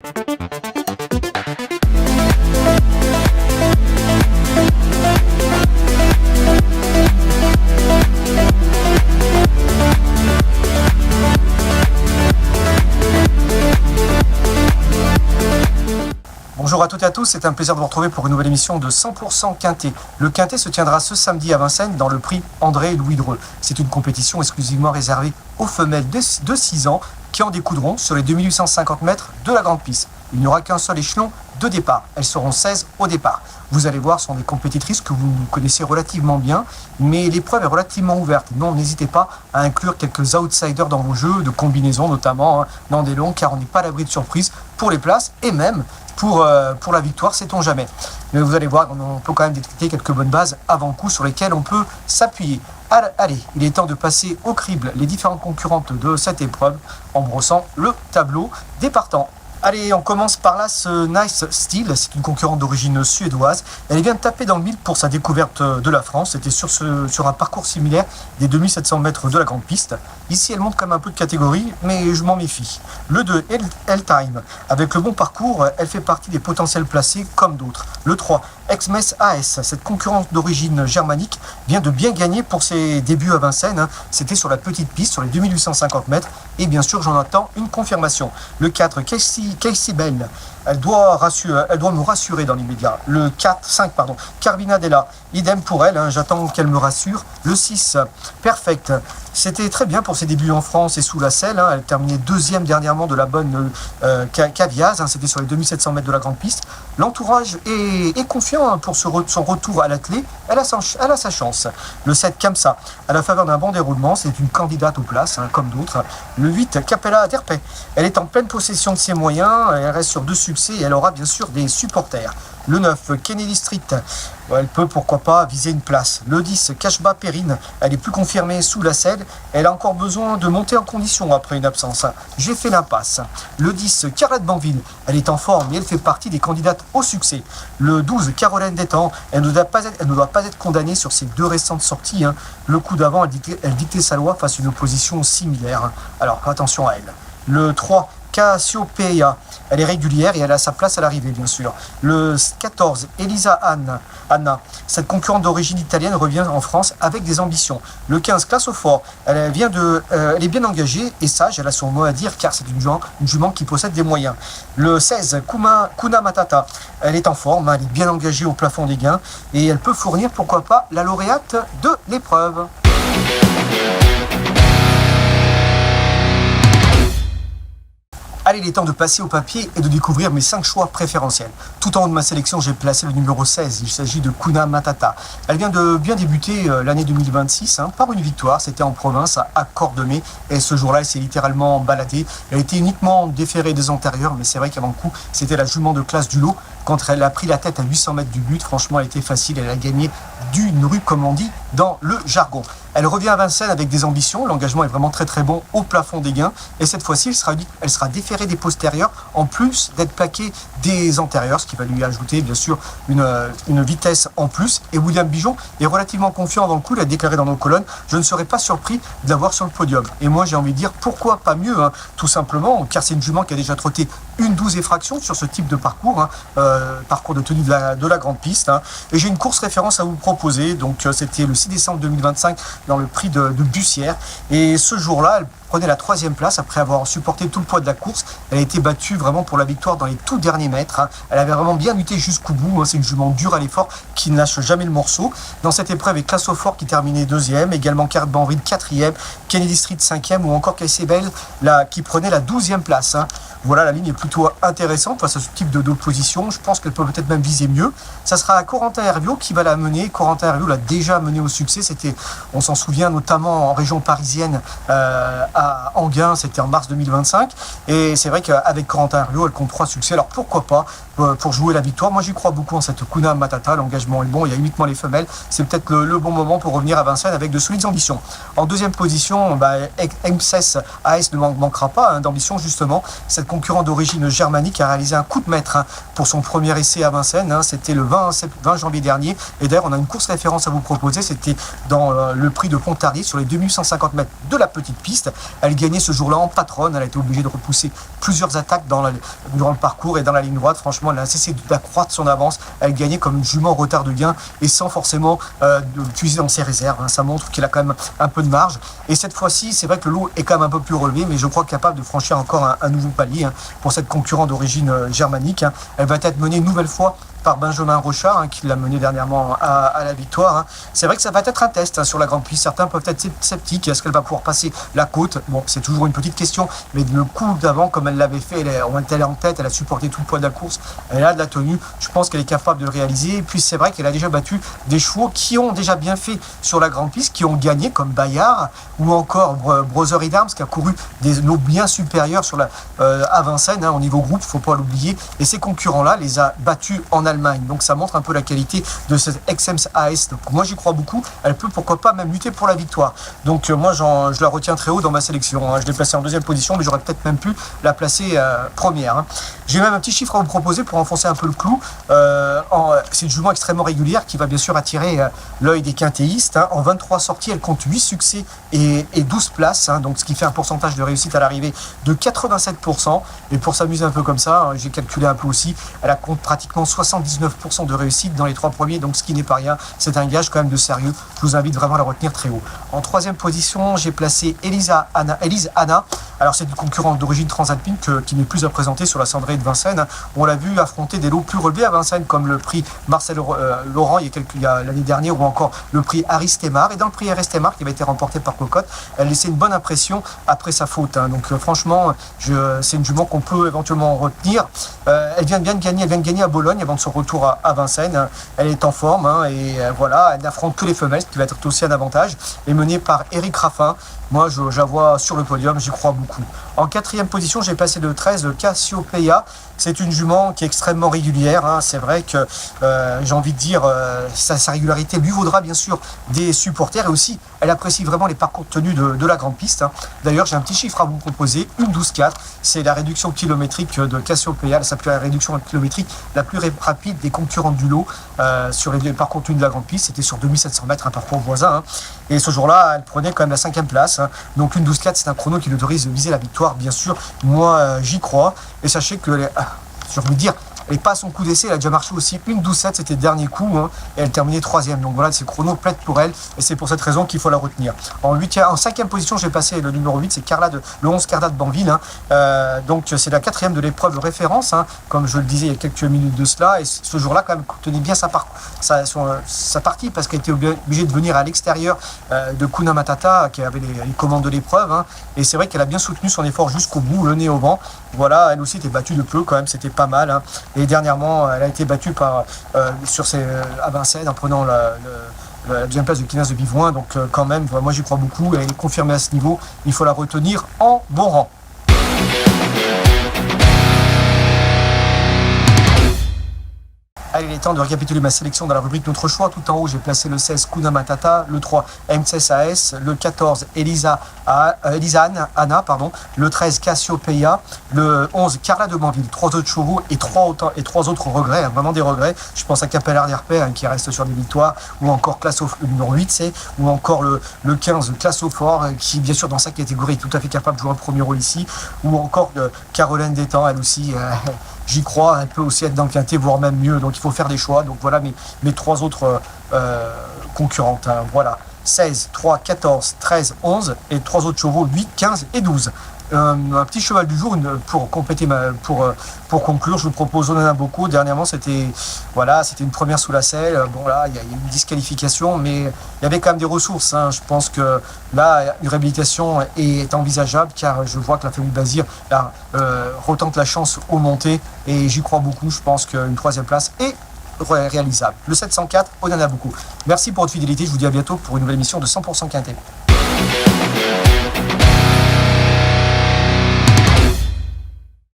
Bonjour à toutes et à tous, c'est un plaisir de vous retrouver pour une nouvelle émission de 100% Quintet. Le Quintet se tiendra ce samedi à Vincennes dans le prix André-Louis Dreux. C'est une compétition exclusivement réservée aux femelles de 6 ans qui en découdront sur les 2850 mètres de la grande piste. Il n'y aura qu'un seul échelon de départ. Elles seront 16 au départ. Vous allez voir, ce sont des compétitrices que vous connaissez relativement bien, mais l'épreuve est relativement ouverte. Non, n'hésitez pas à inclure quelques outsiders dans vos jeux de combinaison, notamment dans des longs, car on n'est pas à l'abri de surprises pour les places et même pour la victoire, sait-on jamais. Mais vous allez voir, on peut quand même détecter quelques bonnes bases avant-coup sur lesquelles on peut s'appuyer. Allez, il est temps de passer au crible les différentes concurrentes de cette épreuve en brossant le tableau des partants. Allez, on commence par là, ce Nice Steel, c'est une concurrente d'origine suédoise. Elle vient de taper dans le mille pour sa découverte de la France. C'était sur un parcours similaire des 2700 mètres de la grande piste. Ici, elle monte quand même un peu de catégorie, mais je m'en méfie. Le 2, L-Time. Avec le bon parcours, elle fait partie des potentiels placés comme d'autres. Le 3, Exmes AS. Cette concurrente d'origine germanique vient de bien gagner pour ses débuts à Vincennes. C'était sur la petite piste, sur les 2850 mètres. Et bien sûr, j'en attends une confirmation. Le 4, Casey Bell, elle doit me rassurer dans l'immédiat. Le 5, Carvina Della, idem pour elle, j'attends qu'elle me rassure. Le 6, Perfect, c'était très bien pour ses débuts en France et sous la selle. Elle terminait deuxième dernièrement de la bonne Caviaz, c'était sur les 2700 mètres de la grande piste. L'entourage est confiant pour son retour à l'athlée, elle a sa chance. Le 7, Kamsa, à la faveur d'un bon déroulement, c'est une candidate aux places, comme d'autres. Le 8, Capella Derpe, elle est en pleine possession de ses moyens, elle reste sur 2 succès et elle aura bien sûr des supporters. Le 9, Kennedy Street, elle peut pourquoi pas viser une place. Le 10, Kashba Perrine, elle est plus confirmée sous la selle, elle a encore besoin de monter en condition après une absence. J'ai fait l'impasse. Le 10, Carlette Banville, elle est en forme et elle fait partie des candidates au succès. Le 12, Caroline Détang, elle ne doit pas être condamnée sur ses 2 récentes sorties. Le coup d'avant, elle dictait sa loi face à une opposition similaire. Alors attention à elle. Le 3, Cassiopeia, elle est régulière et elle a sa place à l'arrivée bien sûr. Le 14, Elisa Anna, cette concurrente d'origine italienne revient en France avec des ambitions. Le 15, Classofort, elle est bien engagée et sage, elle a son mot à dire car c'est une jument qui possède des moyens. Le 16, Kuna Matata, elle est en forme, elle est bien engagée au plafond des gains et elle peut fournir pourquoi pas la lauréate de l'épreuve. Allez, il est temps de passer au papier et de découvrir mes 5 choix préférentiels. Tout en haut de ma sélection, j'ai placé le numéro 16. Il s'agit de Kuna Matata. Elle vient de bien débuter l'année 2026 par une victoire. C'était en province à Cordemais. Et ce jour-là, elle s'est littéralement baladée. Elle était uniquement déférée des antérieurs, mais c'est vrai qu'avant le coup, c'était la jument de classe du lot. Quand elle a pris la tête à 800 mètres du but, franchement, elle était facile. Elle a gagné d'une rue, comme on dit, dans le jargon. Elle revient à Vincennes avec des ambitions. L'engagement est vraiment très très bon au plafond des gains. Et cette fois-ci, elle sera déférée des postérieurs, en plus d'être plaquée des antérieurs, ce qui va lui ajouter bien sûr une vitesse en plus. Et William Bijon est relativement confiant dans le coup. Il a déclaré dans nos colonnes: je ne serais pas surpris de l'avoir sur le podium. Et moi, j'ai envie de dire pourquoi pas mieux, tout simplement, car c'est une jument qui a déjà trotté une 12 et fraction sur ce type de parcours, parcours de tenue de la grande piste. Et j'ai une course référence à vous proposer. Donc c'était le 6 décembre 2025 dans le prix de Bussière. Et ce jour-là, elle prenait la 3e place après avoir supporté tout le poids de la course. Elle a été battue vraiment pour la victoire dans les tout derniers mètres. Elle avait vraiment bien lutté jusqu'au bout. C'est une jument dure à l'effort qui ne lâche jamais le morceau. Dans cette épreuve, il y a Classofort qui terminait 2e, également Carlette Banville 4e, Kennedy Street 5e ou encore Casey Bell qui prenait la 12e place. Voilà, la ligne est plutôt intéressante face à ce type d'opposition. Je pense qu'elle peut peut-être même viser mieux. Ça sera Corentin Herviot qui va la mener. Corentin Herviot l'a déjà menée au succès. C'était, on s'en souvient, notamment en région parisienne, à Enghien, c'était en mars 2025. Et c'est vrai qu'avec Corentin Herviot, elle compte 3 succès. Alors pourquoi pas pour jouer la victoire. Moi, j'y crois beaucoup en cette Kuna Matata. L'engagement est bon. Il y a uniquement les femelles. C'est peut-être le bon moment pour revenir à Vincennes avec de solides ambitions. En 2e position, Exmes AS ne manquera pas d'ambition justement. Cette concurrent d'origine germanique a réalisé un coup de maître pour son premier essai à Vincennes. C'était le 20 janvier dernier. Et d'ailleurs, on a une course référence à vous proposer. C'était dans le prix de Pontarlier sur les 2150 mètres de la petite piste. Elle gagnait ce jour-là en patronne. Elle a été obligée de repousser plusieurs attaques durant le parcours et dans la ligne droite. Franchement, elle a cessé d'accroître son avance. Elle gagnait comme une jument en retard de gain et sans forcément puiser dans ses réserves. Ça montre qu'elle a quand même un peu de marge. Et cette fois-ci, c'est vrai que le lot est quand même un peu plus relevé, mais je crois capable de franchir encore un nouveau palier pour cette concurrente d'origine germanique. Elle va être menée une nouvelle fois par Benjamin Rochard, qui l'a mené dernièrement à la victoire. C'est vrai que ça va être un test sur la grande piste. Certains peuvent être sceptiques. Est-ce qu'elle va pouvoir passer la côte? Bon, c'est toujours une petite question, mais le coup d'avant, comme elle l'avait fait, elle est en tête, elle a supporté tout le poids de la course, elle a de la tenue. Je pense qu'elle est capable de le réaliser. Et puis c'est vrai qu'elle a déjà battu des chevaux qui ont déjà bien fait sur la grande piste, qui ont gagné, comme Bayard ou encore Brother Arms, qui a couru des lots bien supérieurs à Vincennes, au niveau groupe, il ne faut pas l'oublier. Et ces concurrents-là les a battus en Allemagne. Donc ça montre un peu la qualité de cette XM's AS. Donc moi j'y crois beaucoup. Elle peut pourquoi pas même lutter pour la victoire. Donc moi je la retiens très haut dans ma sélection. Je l'ai placée en deuxième position, mais j'aurais peut-être même pu la placer première. J'ai même un petit chiffre à vous proposer pour enfoncer un peu le clou. C'est une jument extrêmement régulière qui va bien sûr attirer l'œil des quintéistes. En 23 sorties, elle compte 8 succès et 12 places. Donc ce qui fait un pourcentage de réussite à l'arrivée de 87%. Et pour s'amuser un peu comme ça, j'ai calculé un peu aussi, elle compte pratiquement 79% de réussite dans les 3 premiers, donc ce qui n'est pas rien. C'est un gage quand même de sérieux. Je vous invite vraiment à la retenir très haut. En troisième position, j'ai placé Elise Anna. Alors c'est une concurrente d'origine transalpine qui n'est plus à présenter sur la cendrée de Vincennes. On l'a vu affronter des lots plus relevés à Vincennes, comme le prix Marcel Laurent il y a l'année dernière, ou encore le prix Aristemar. Et dans le prix Aristemar, qui avait été remporté par Cocotte, elle laissait une bonne impression après sa faute. Donc franchement, c'est une jument qu'on peut éventuellement retenir. Elle vient de gagner à Bologne avant de son retour à Vincennes. Elle est en forme et voilà, elle n'affronte que les femelles, ce qui va être aussi un avantage. Et menée par Eric Raffin. Moi, je la vois sur le podium, j'y crois beaucoup. En quatrième position, j'ai passé le 13 Cassiopeia. C'est une jument qui est extrêmement régulière. C'est vrai que j'ai envie de dire, sa régularité lui vaudra bien sûr des supporters. Et aussi, elle apprécie vraiment les parcours tenus de la grande piste. D'ailleurs, j'ai un petit chiffre à vous proposer, une 12,4. C'est la réduction kilométrique de Cassiopeia. C'est la réduction kilométrique la plus rapide des concurrents du lot sur les parcours tenus de la grande piste. C'était sur 2700 mètres, un parcours voisin. Et ce jour-là, elle prenait quand même la 5e place. Donc une 12,4, c'est un chrono qui l'autorise de viser la victoire, bien sûr. Moi, j'y crois. Et sachez que, j'ai envie de dire, elle n'est pas à son coup d'essai, elle a déjà marché aussi une 12,7, c'était le dernier coup, et elle terminait 3e. Donc voilà, ces chronos plaident pour elle, et c'est pour cette raison qu'il faut la retenir. En 5e position, j'ai passé le numéro 8, c'est le 11 Carla de Banville. Donc c'est la 4e de l'épreuve de référence, comme je le disais il y a quelques minutes de cela. Et ce jour-là, quand même, tenez bien sa partie, parce qu'elle était obligée de venir à l'extérieur de Kuna Matata, qui avait les commandes de l'épreuve. Et c'est vrai qu'elle a bien soutenu son effort jusqu'au bout, le nez au vent. Voilà, elle aussi était battue de peu, quand même, c'était pas mal. Et dernièrement, elle a été battue à Vincennes en prenant la deuxième place de Quinaz de Bivoin. Donc quand même, moi j'y crois beaucoup. Elle est confirmée à ce niveau. Il faut la retenir en bon rang. Allez, il est temps de récapituler ma sélection dans la rubrique Notre choix. Tout en haut, j'ai placé le 16 Kuna Matata, le 3 MCS AS, le 14 Elisa Anna, le 13 Cassiopeia, le 11 Carla de Banville, 3 autres chevaux et 3 autres regrets, vraiment des regrets. Je pense à Capellar d'Herpé qui reste sur des victoires, ou encore le numéro 8, ou encore le 15 Classofort qui, bien sûr, dans sa catégorie, est tout à fait capable de jouer un premier rôle ici, ou encore Caroline Détang, elle aussi. J'y crois, elle peut aussi être dans le quintet, voire même mieux. Donc il faut faire des choix. Donc voilà mes 3 autres concurrentes. Voilà, 16, 3, 14, 13, 11 et 3 autres chevaux, 8, 15 et 12. Un petit cheval du jour pour compléter pour conclure, je vous propose Onana Boko. Dernièrement, c'était une première sous la selle. Bon là, il y a une disqualification, mais il y avait quand même des ressources. Je pense que là, une réhabilitation est envisageable, car je vois que la famille Bazir retente la chance aux montées, et j'y crois beaucoup. Je pense qu'une 3e place est réalisable. Le 704, Onana Boko. Merci pour votre fidélité. Je vous dis à bientôt pour une nouvelle émission de 100% Quintet.